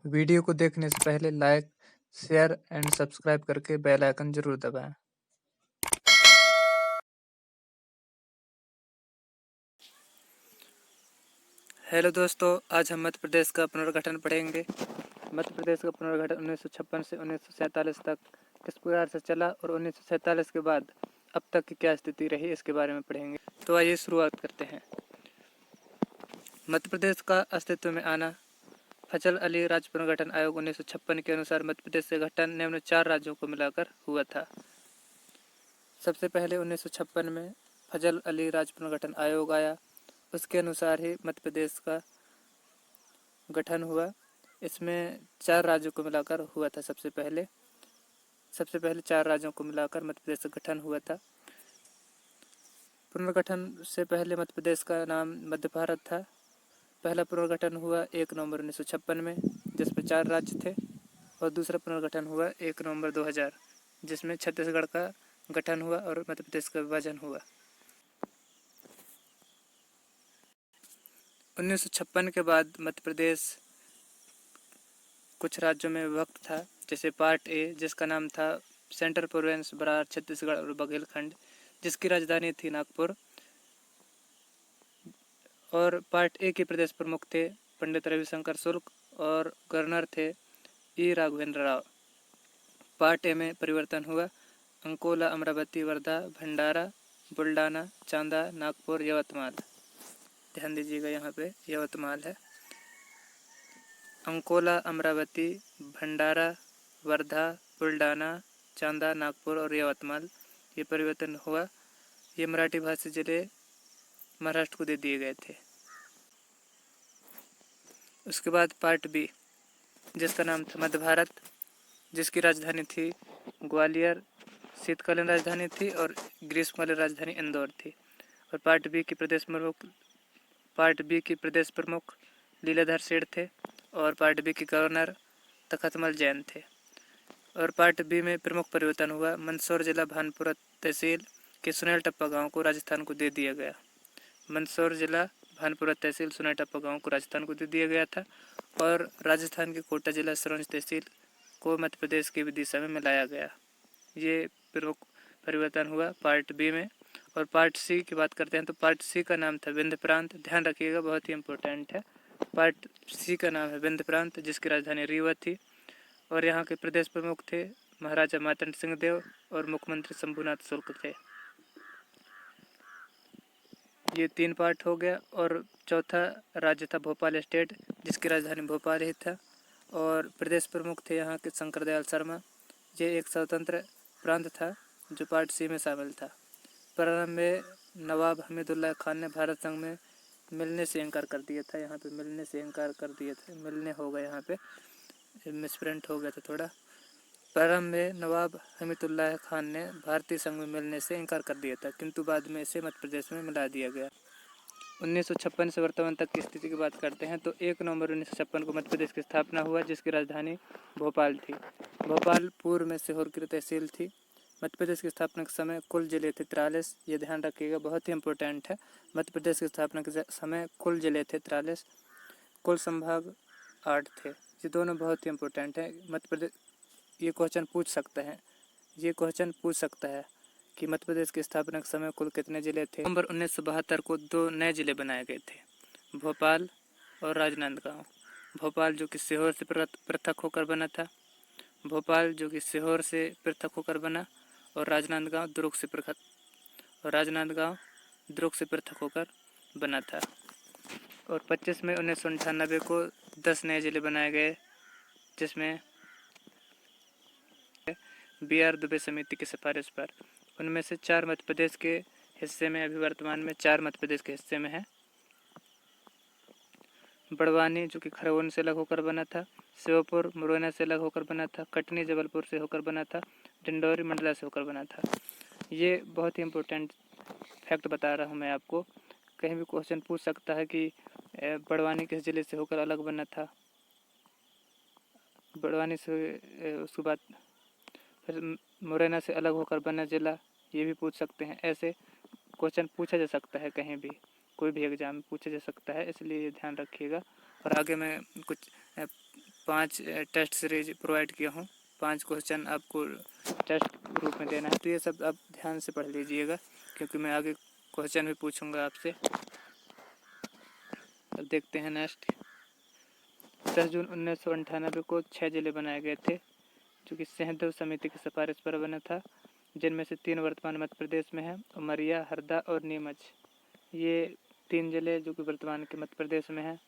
Video को देखने से पहले लाइक, शेयर एंड सब्सक्राइब करके बेल आइकन जरूर दबाएं। हेलो दोस्तों, आज हम मध्य प्रदेश का पुनर्गठन पढ़ेंगे। मध्य प्रदेश का पुनर्गठन 1956 से 1947 तक किस प्रकार से चला और 1947 के बाद अब तक की क्या स्थिति रही, इसके बारे में पढ़ेंगे। तो आइए शुरुआत करते हैं। मध्य प्रदेश का अस्तित्व में आना। फजल अली राज्य पुनर्गठन आयोग 1956 के अनुसार मध्य प्रदेश से गठन निम्न 4 राज्यों को मिलाकर हुआ था। सबसे पहले 1956 में फजल अली राज्य पुनर्गठन आयोग आया। उसके अनुसार ही मध्य प्रदेश का गठन हुआ। इसमें 4 राज्यों को मिलाकर हुआ था। सबसे पहले 4 राज्यों को मिलाकर मध्य प्रदेश का गठन हुआ था। पुनर्गठन से पहले मध्य प्रदेश का नाम मध्य भारत था। पहला पुनर्गठन हुआ 1 नवंबर 1956 में, जिसमें 4 राज्य थे, और दूसरा पुनर्गठन हुआ 1 नवंबर 2000, जिसमें छत्तीसगढ़ का गठन हुआ और मध्य प्रदेश का विभाजन हुआ। 1956 के बाद मध्य प्रदेश कुछ राज्यों में विभक्त था, जैसे पार्ट ए, जिसका नाम था सेंट्रल प्रोविंस बरार छत्तीसगढ़ और बघेलखंड, जिसकी राजधानी थी नागपुर। और पार्ट ए के प्रदेश प्रमुख थे पंडित रविशंकर शुक्ल और गवर्नर थे ई राघवेंद्र राव। पार्ट ए में परिवर्तन हुआ। अंकोला, अमरावती, वर्धा, भंडारा, बुल्डाना, चांदा, नागपुर, यवतमाल। ध्यान दीजिएगा, यहाँ पे यवतमाल है। अंकोला, अमरावती, भंडारा, वर्धा, बुल्डाना, चांदा, नागपुर और यवतमाल, ये परिवर्तन हुआ। ये मराठी भाषी जिले महाराष्ट्र को दे दिए गए थे। उसके बाद पार्ट बी, जिसका नाम था मध्य भारत, जिसकी राजधानी थी ग्वालियर, शीतकालीन राजधानी थी, और ग्रीष्मकालीन राजधानी इंदौर थी। और पार्ट बी की प्रदेश प्रमुख लीलाधर सेठ थे, और पार्ट बी के गवर्नर तखतमल जैन थे। और पार्ट बी में प्रमुख परिवर्तन हुआ। मंदसौर जिला भानपुरा तहसील के सुनेल टप्पा गांव को राजस्थान को दे दिया गया। मंदसौर जिला भानपुरा तहसील सुनेल टप्पा गांव को राजस्थान को दे दिया गया था, और राजस्थान के कोटा जिला सिरोंज तहसील को मध्य प्रदेश की विदिशा में मिलाया गया। ये प्रमुख परिवर्तन हुआ पार्ट बी में। और पार्ट सी की बात करते हैं तो पार्ट सी का नाम था विंध्य प्रांत। ध्यान रखिएगा, बहुत ही इम्पोर्टेंट है। पार्ट सी का नाम है विंध्य प्रांत, जिसकी राजधानी रीवा थी, और यहाँ के प्रदेश प्रमुख थे महाराजा मार्तंड सिंह देव और मुख्यमंत्री शंभुनाथ शुक्ल थे। ये 3 पार्ट हो गया। और चौथा राज्य था भोपाल स्टेट, जिसकी राजधानी भोपाल ही था, और प्रदेश प्रमुख थे यहाँ के शंकरदयाल शर्मा। ये एक स्वतंत्र प्रांत था जो पार्ट सी में शामिल था। प्रारंभ में नवाब हमीदुल्लाह खान ने भारत संघ में मिलने से इनकार कर दिया था। यहाँ पे मिलने से इनकार कर दिया था, मिलने हो गया, यहाँ पे मिसप्रिंट हो गया था थोड़ा। प्रारंभ में नवाब हमीदुल्लाह खान ने भारतीय संघ में मिलने से इनकार कर दिया था, किंतु बाद में इसे मध्य प्रदेश में मिला दिया गया। 1956 से वर्तमान तक की स्थिति की बात करते हैं तो 1 नवंबर 1956 को मध्य प्रदेश की स्थापना हुआ, जिसकी राजधानी भोपाल थी। भोपाल पूर्व में सीहोर की तहसील थी। मध्य प्रदेश की स्थापना के समय कुल जिले थे 43। ये ध्यान रखिएगा, बहुत ही इंपॉर्टेंट है। मध्य प्रदेश की स्थापना के समय कुल जिले थे 43, कुल संभाग 8 थे। ये दोनों बहुत ही इंपॉर्टेंट है। मध्य प्रदेश ये क्वेश्चन पूछ सकता है कि मध्य प्रदेश की स्थापना के समय कुल कितने जिले थे। नवंबर 1972 को 2 नए जिले बनाए गए थे, भोपाल और राजनांदगांव। भोपाल जो कि सीहोर से पृथक होकर बना था, और राजनांदगांव दुर्ग से पृथक होकर बना था। और 25 मई 1998 को 10 नए जिले बनाए गए, जिसमें BR दुबे समिति की सिफारिश पर। उनमें से 4 मध्य प्रदेश के हिस्से में, अभी वर्तमान में 4 मध्य प्रदेश के हिस्से में है। बड़वानी जो कि खरगोन से अलग होकर बना था, श्योपुर मुरैना से अलग होकर बना था, कटनी जबलपुर से होकर बना था, डिंडौरी मंडला से होकर बना था। ये बहुत ही इम्पोर्टेंट फैक्ट बता रहा हूँ मैं आपको। कहीं भी क्वेश्चन पूछ सकता है कि बड़वानी किस जिले से होकर अलग बना था, बड़वानी से उसके बाद फिर मुरैना से अलग होकर बना जिला, ये भी पूछ सकते हैं। ऐसे क्वेश्चन पूछा जा सकता है, कहीं भी कोई भी एग्जाम में पूछा जा सकता है, इसलिए ध्यान रखिएगा। और आगे मैं कुछ 5 टेस्ट सीरीज प्रोवाइड किया हूँ। 5 क्वेश्चन आपको टेस्ट रूप में देना है, तो ये सब आप ध्यान से पढ़ लीजिएगा, क्योंकि मैं आगे क्वेश्चन भी पूछूंगा आपसे। अब देखते हैं नेक्स्ट। 10 जून 1998 को 6 जिले बनाए गए थे, जो कि सहदेव समिति की सिफारिश पर बना था, जिनमें से 3 वर्तमान मध्य प्रदेश में हैं, उमरिया, हरदा और नीमच। ये 3 जिले जो कि वर्तमान के मध्य प्रदेश में हैं।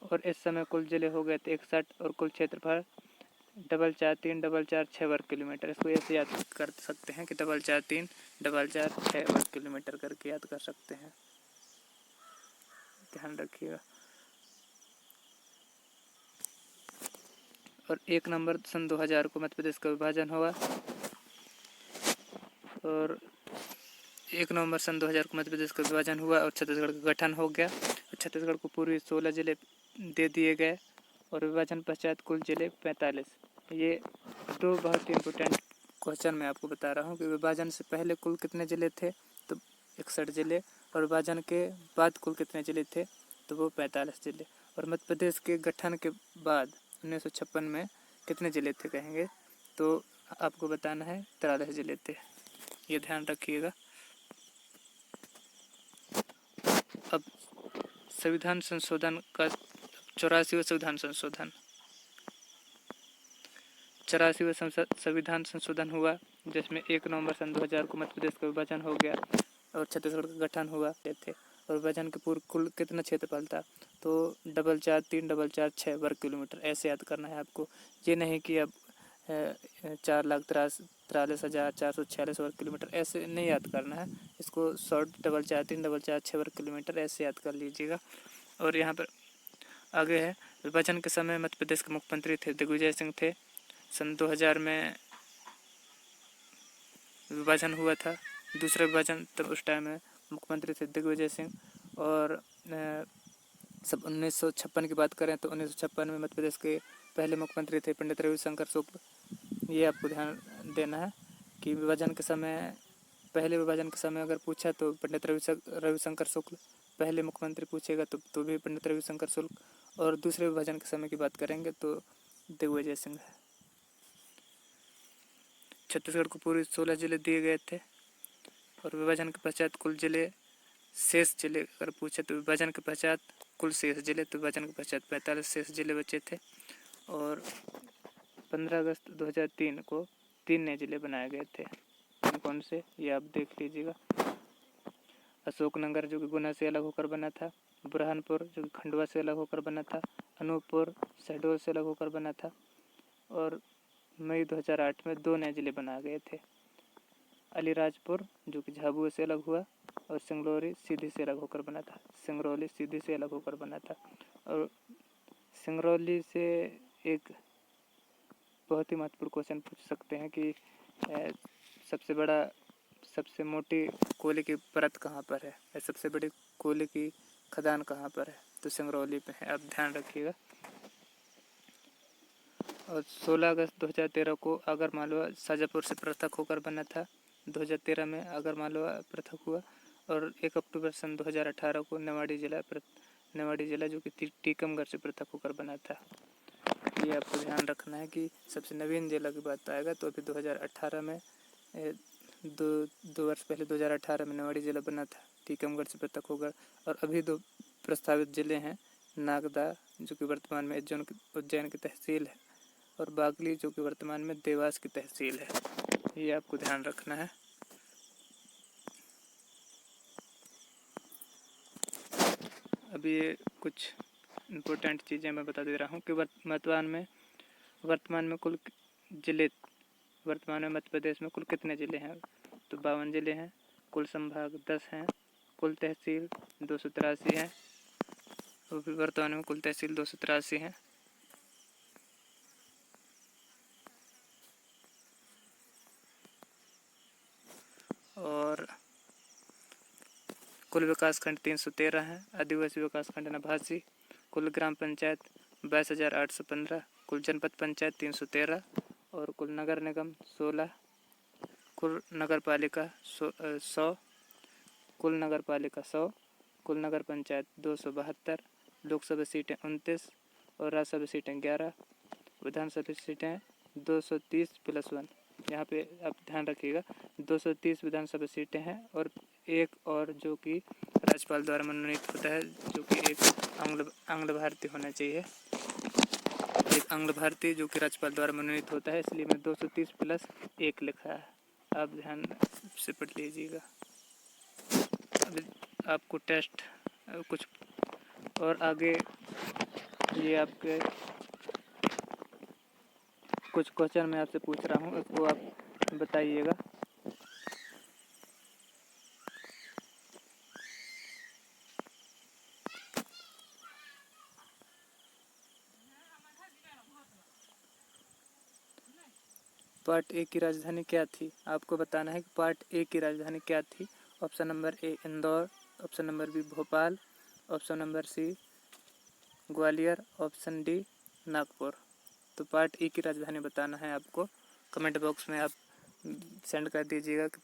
और इस समय कुल जिले हो गए थे 61 और कुल क्षेत्रफल 443,446 वर्ग किलोमीटर। इसको ऐसे याद कर सकते हैं कि 443,446 वर्ग किलोमीटर करके याद कर सकते हैं, ध्यान रखिएगा। और 1 नवंबर सन 2000 को मध्य प्रदेश का विभाजन हुआ, और 1 नवंबर सन 2000 को मध्य प्रदेश का विभाजन हुआ और छत्तीसगढ़ का गठन हो गया। और छत्तीसगढ़ को पूर्वी 16 जिले दे दिए गए और विभाजन पश्चात कुल जिले 45। ये 2 बहुत ही इम्पोर्टेंट क्वेश्चन मैं आपको बता रहा हूँ कि विभाजन से पहले कुल कितने जिले थे, तो 61 जिले, और विभाजन के बाद कुल कितने जिले थे, तो वो 45 जिले। और मध्य प्रदेश के गठन के बाद 1956 में कितने जिले थे कहेंगे, तो आपको बताना है 43 जिले थे, ये ध्यान रखिएगा। अब संविधान संशोधन का 84वां संविधान संशोधन 84वां संविधान संशोधन हुआ, जिसमें 1 नवंबर सन 2000 को मध्य प्रदेश का विभाजन हो गया और छत्तीसगढ़ का गठन हुआ थे। और विभाजन के पूर्व कुल कितना क्षेत्रफल था, तो 443,446 वर्ग किलोमीटर, ऐसे याद करना है आपको। ये नहीं कि अब 4,43,446 वर्ग किलोमीटर, ऐसे नहीं याद करना है इसको। शॉर्ट 443,446 वर्ग किलोमीटर ऐसे याद कर लीजिएगा। और यहाँ पर आगे है, विभाजन के समय मध्य प्रदेश के मुख्यमंत्री थे दिग्विजय सिंह थे। सन 2000 में विभाजन हुआ था, दूसरा विभाजन, तब उस टाइम में मुख्यमंत्री थे दिग्विजय सिंह। और सब 1956 की बात करें तो 1956 में मध्य प्रदेश के पहले मुख्यमंत्री थे पंडित रविशंकर शुक्ल। ये आपको ध्यान देना है कि विभाजन के समय, पहले विभाजन के समय अगर पूछा तो पंडित रविशंकर शुक्ल, पहले मुख्यमंत्री पूछेगा तो भी पंडित रविशंकर शुक्ल, और दूसरे विभाजन के समय की बात करेंगे तो दिग्विजय सिंह है। छत्तीसगढ़ को पूरे 16 जिले दिए गए थे और विभाजन के पश्चात कुल जिले, शेष जिले अगर पूछे तो विभाजन के पश्चात कुल शेष जिले, तो विभाजन के पश्चात 45 शेष जिले बचे थे। और 15 अगस्त 2003 को 3 नए जिले बनाए गए थे। कौन से, ये आप देख लीजिएगा। अशोकनगर जो कि गुना से अलग होकर बना था, बुरहानपुर जो कि खंडवा से अलग होकर बना था, अनूपपुर शहडोल से अलग होकर बना था। और मई 2008 में 2 नए जिले बनाए गए थे, अलीराजपुर जो कि झाबुआ से अलग हुआ, और सिंगरौली सीधी से अलग होकर बना था। सिंगरौली सीधी से अलग होकर बना था। और सिंगरौली से एक बहुत ही महत्वपूर्ण क्वेश्चन पूछ सकते हैं कि सबसे मोटी कोयले की परत कहाँ पर है, या सबसे बड़ी कोयले की खदान कहाँ पर है, तो सिंगरौली पे है, आप ध्यान रखिएगा। और 16 अगस्त 2013 को आगरमालवा शाजापुर से पृथक होकर बना था। 2013 में आगरमालवा पृथक हुआ। और 1 अक्टूबर सन 2018 को नेवाड़ी जिला जो कि टीकमगढ़ से पृथक होकर बना था। ये आपको ध्यान रखना है कि सबसे नवीन जिला की बात आएगा तो अभी 2018 में दो वर्ष पहले 2018 में नेवाड़ी जिला बना था, टीकमगढ़ से पृथक होकर। और अभी 2 प्रस्तावित जिले हैं, नागदा जो कि वर्तमान में उज्जैन की तहसील है, और बागली जो कि वर्तमान में देवास की तहसील है। ये आपको ध्यान रखना है। अभी ये कुछ इम्पोर्टेंट चीज़ें मैं बता दे रहा हूँ कि वर्तमान में कुल जिले, वर्तमान में मध्य प्रदेश में कुल कितने ज़िले हैं, तो 52 ज़िले हैं। कुल संभाग 10 हैं। कुल तहसील 283 हैं। वर्तमान में कुल तहसील 283 हैं। और कुल विकासखंड 313 हैं। आदिवासी विकासखंड नभासी। कुल ग्राम पंचायत 22,815। कुल जनपद पंचायत 313। और कुल नगर निगम 16। कुल नगर पालिका 100। कुल नगर पालिका 100। कुल नगर पंचायत 272। लोकसभा सीटें 29। और राज्यसभा सीटें 11, विधानसभा सीटें 230+1। यहाँ पे आप ध्यान रखिएगा 230 विधानसभा सीटें हैं और एक और जो कि राज्यपाल द्वारा मनोनीत होता है, जो कि एक आंग्ल भारतीय होना चाहिए, एक आंग्ल भारतीय जो कि राज्यपाल द्वारा मनोनीत होता है, इसलिए मैं 230+1 लिखा है। आप ध्यान से पढ़ लीजिएगा। अभी आपको टेस्ट कुछ और आगे ये आपके कुछ क्वेश्चन मैं आपसे पूछ रहा हूँ, उसको आप बताइएगा। पार्ट ए की राजधानी क्या थी? आपको बताना है कि पार्ट ए की राजधानी क्या थी। Option number A Indore, option number B Bhopal, option number C Gwalior, option D Nagpur. तो पार्ट ए की राजधानी बताना है आपको। कमेंट बॉक्स में आप सेंड कर दीजिएगा कि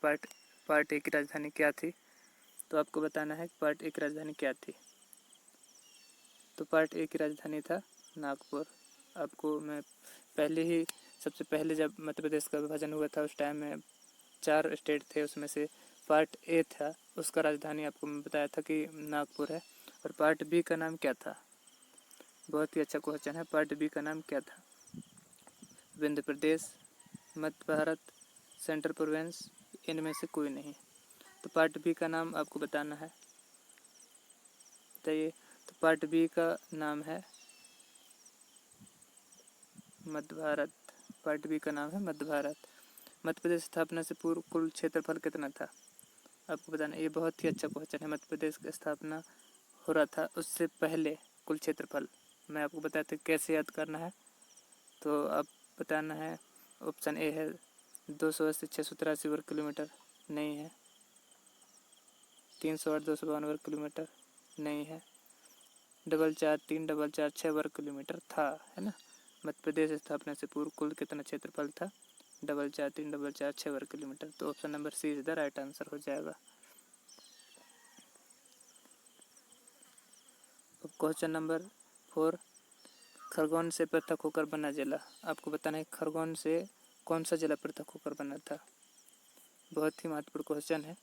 पार्ट ए की राजधानी क्या थी। तो आपको बताना है कि पार्ट ए की राजधानी क्या थी। तो पार्ट ए की राजधानी था नागपुर। आपको मैं सबसे पहले जब मध्य प्रदेश का विभाजन हुआ था उस टाइम में 4 स्टेट थे, उसमें से पार्ट ए था, उसका राजधानी आपको मैं बताया था कि नागपुर है। और पार्ट बी का नाम क्या था? बहुत ही अच्छा क्वेश्चन है। पार्ट बी का नाम क्या था? विंध्य प्रदेश, मध्य भारत, सेंट्रल प्रोविंस, इनमें से कोई नहीं। तो पार्ट बी का नाम आपको बताना है। बताइए। तो पार्ट बी का नाम है मध्य भारत। पार्ट बी का नाम है मध्य भारत। मध्य प्रदेश स्थापना से पूर्व कुल क्षेत्रफल कितना था? आपको बताना। ये बहुत ही अच्छा क्वेश्चन है। मध्य प्रदेश की स्थापना हो रहा था उससे पहले कुल क्षेत्रफल मैं आपको बताया था कैसे याद करना है। तो आप बताना है। ऑप्शन ए है 280 683 वर्ग किलोमीटर, नहीं है। 308 252 वर्ग किलोमीटर, नहीं है। 443 446 वर्ग किलोमीटर था, है ना। मध्य प्रदेश स्थापना से पूर्व कुल कितना क्षेत्रफल था? 443 446 वर्ग किलोमीटर। तो option number C is the right answer हो जाएगा। क्वेश्चन नंबर 4, खरगोन से पृथक होकर बना जिला। आपको बताना है खरगोन से कौन सा जिला पृथक होकर बना था। बहुत ही महत्वपूर्ण क्वेश्चन है।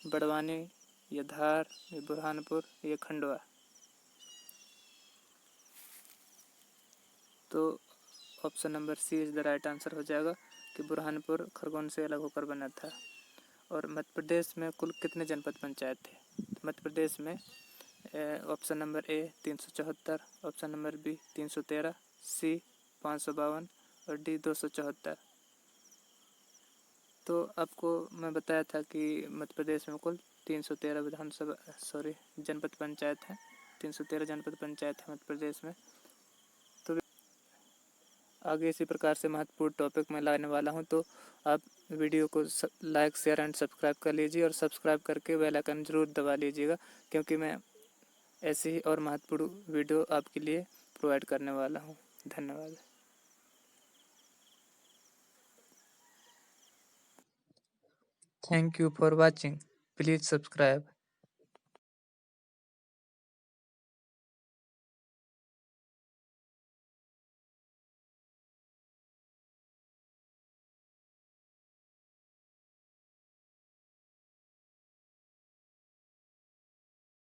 बड़वानी, या धार, या बुरहानपुर, या खंडवा। तो option number C is the right answer हो जाएगा कि बुरहानपुर खरगोन से अलग होकर बना था। और मध्य प्रदेश में कुल कितने जनपद पंचायत थे? मध्य प्रदेश में option number A 374, option number B 313, C 552 और डी 274। तो आपको मैं बताया था कि मध्य प्रदेश में कुल 313 जनपद पंचायत हैं। 313 जनपद पंचायत है मध्य प्रदेश में। तो आगे इसी प्रकार से महत्वपूर्ण टॉपिक मैं लाने वाला हूं, तो आप वीडियो को लाइक शेयर एंड सब्सक्राइब कर लीजिए और सब्सक्राइब करके बेल आइकन जरूर दबा लीजिएगा, क्योंकि मैं ऐसे ही और महत्वपूर्ण वीडियो आपके लिए प्रोवाइड करने वाला हूं। धन्यवाद। Thank you for watching. Please subscribe.